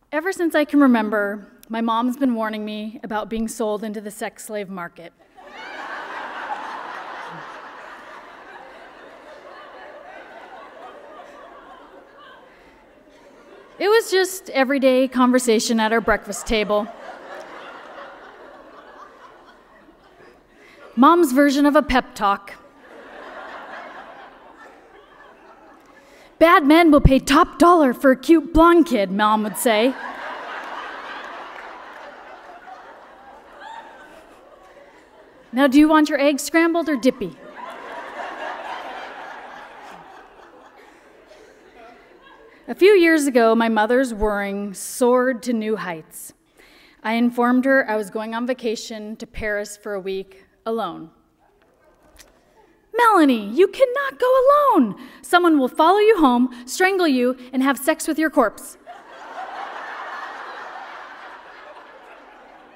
Ever since I can remember, my mom's been warning me about being sold into the sex slave market. It was just everyday conversation at our breakfast table. Mom's version of a pep talk. Bad men will pay top dollar for a cute blonde kid, Mom would say. Now, do you want your eggs scrambled or dippy? A few years ago, my mother's worrying soared to new heights. I informed her I was going on vacation to Paris for a week, alone. Melanie, you cannot go alone. Someone will follow you home, strangle you, and have sex with your corpse.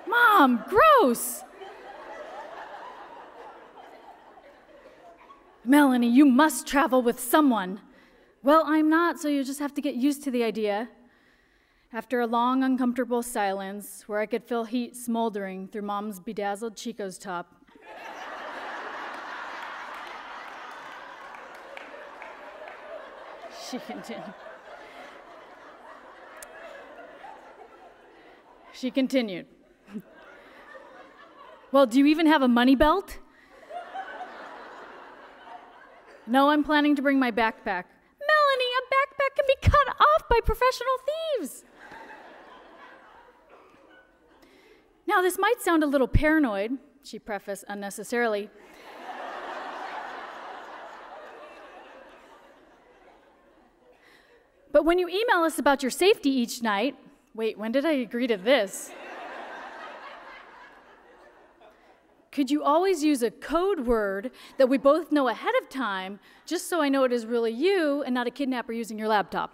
Mom, gross. Melanie, you must travel with someone. Well, I'm not, so you just have to get used to the idea. After a long, uncomfortable silence, where I could feel heat smoldering through Mom's bedazzled Chico's top, She continued. Well, do you even have a money belt? No, I'm planning to bring my backpack. Melanie, a backpack can be cut off by professional thieves. Now, this might sound a little paranoid, she prefaced unnecessarily. But when you email us about your safety each night, wait, when did I agree to this? Could you always use a code word that we both know ahead of time, just so I know it is really you and not a kidnapper using your laptop?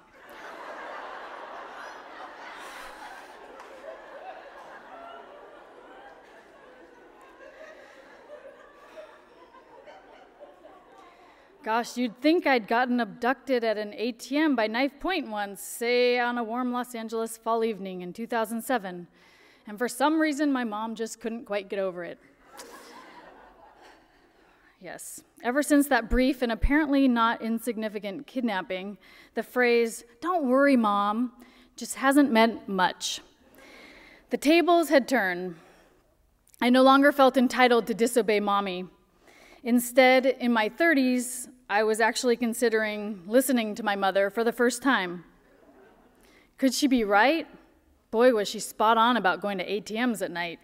Gosh, you'd think I'd gotten abducted at an ATM by knife point once, say on a warm Los Angeles fall evening in 2007. And for some reason, my mom just couldn't quite get over it. Yes, ever since that brief and apparently not insignificant kidnapping, the phrase, "Don't worry, Mom," just hasn't meant much. The tables had turned. I no longer felt entitled to disobey Mommy. Instead, in my 30s, I was actually considering listening to my mother for the first time. Could she be right? Boy, was she spot on about going to ATMs at night.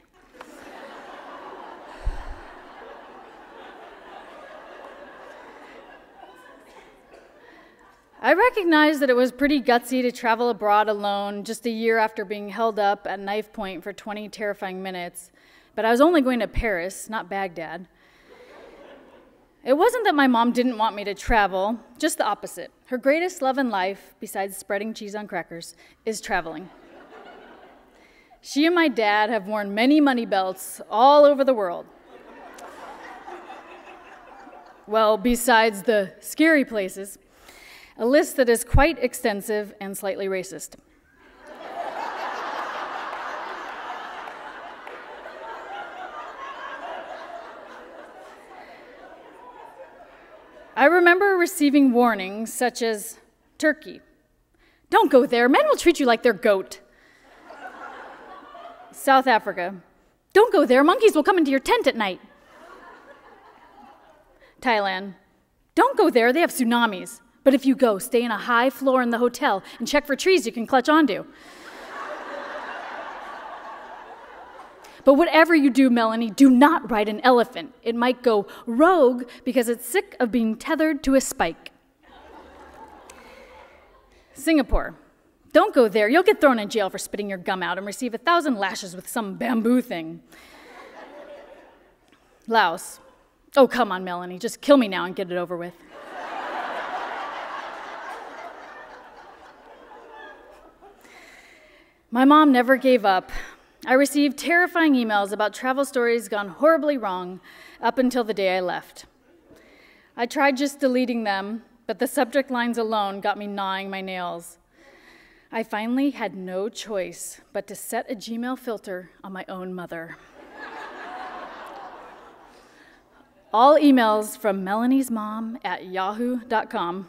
I recognized that it was pretty gutsy to travel abroad alone just a year after being held up at knife point for 20 terrifying minutes, but I was only going to Paris, not Baghdad. It wasn't that my mom didn't want me to travel, just the opposite. Her greatest love in life, besides spreading cheese on crackers, is traveling. She and my dad have worn many money belts all over the world. Well, besides the scary places, a list that is quite extensive and slightly racist. I remember receiving warnings such as, Turkey, don't go there, men will treat you like their goat. South Africa, don't go there, monkeys will come into your tent at night. Thailand, don't go there, they have tsunamis. But if you go, stay in a high floor in the hotel and check for trees you can clutch onto. But whatever you do, Melanie, do not ride an elephant. It might go rogue because it's sick of being tethered to a spike. Singapore, don't go there. You'll get thrown in jail for spitting your gum out and receive 1,000 lashes with some bamboo thing. Laos, oh, come on, Melanie, just kill me now and get it over with. My mom never gave up. I received terrifying emails about travel stories gone horribly wrong up until the day I left. I tried just deleting them, but the subject lines alone got me gnawing my nails. I finally had no choice but to set a Gmail filter on my own mother. All emails from Melanie's mom at yahoo.com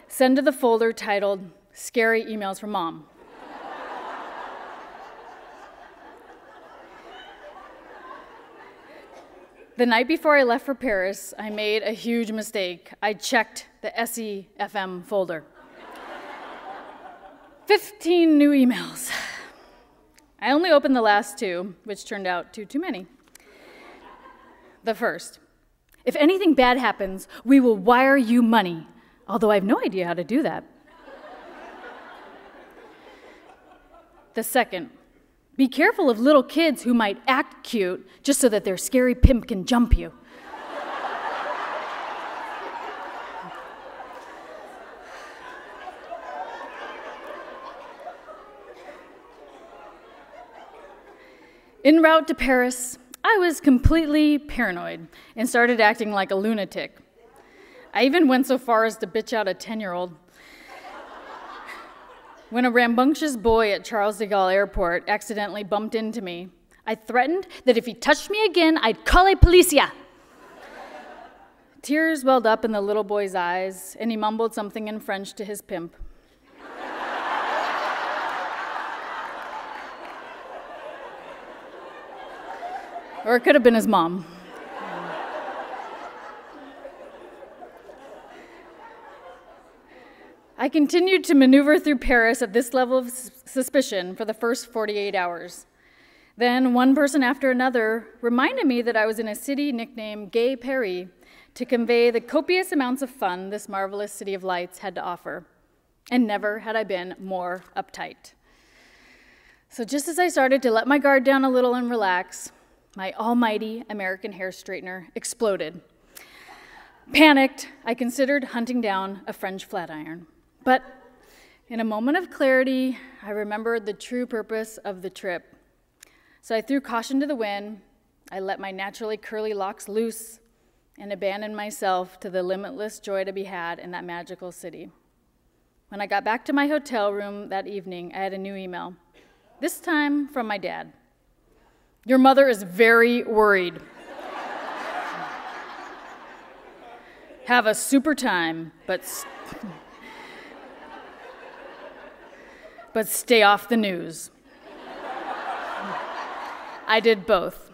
send to the folder titled Scary Emails from Mom. The night before I left for Paris, I made a huge mistake. I checked the SEFM folder. 15 new emails. I only opened the last 2, which turned out too many. The first, if anything bad happens, we will wire you money, although I have no idea how to do that. The second, be careful of little kids who might act cute just so that their scary pimp can jump you. En route to Paris, I was completely paranoid and started acting like a lunatic. I even went so far as to bitch out a 10-year-old. When a rambunctious boy at Charles de Gaulle Airport accidentally bumped into me, I threatened that if he touched me again, I'd call a policia. Tears welled up in the little boy's eyes, and he mumbled something in French to his pimp. Or it could have been his mom. I continued to maneuver through Paris at this level of suspicion for the first 48 hours. Then one person after another reminded me that I was in a city nicknamed Gay Paris to convey the copious amounts of fun this marvelous city of lights had to offer. And never had I been more uptight. So just as I started to let my guard down a little and relax, my almighty American hair straightener exploded. Panicked, I considered hunting down a French flat iron. But in a moment of clarity, I remembered the true purpose of the trip. So I threw caution to the wind, I let my naturally curly locks loose, and abandoned myself to the limitless joy to be had in that magical city. When I got back to my hotel room that evening, I had a new email, this time from my dad. Your mother is very worried. Have a super time, but stay off the news. I did both.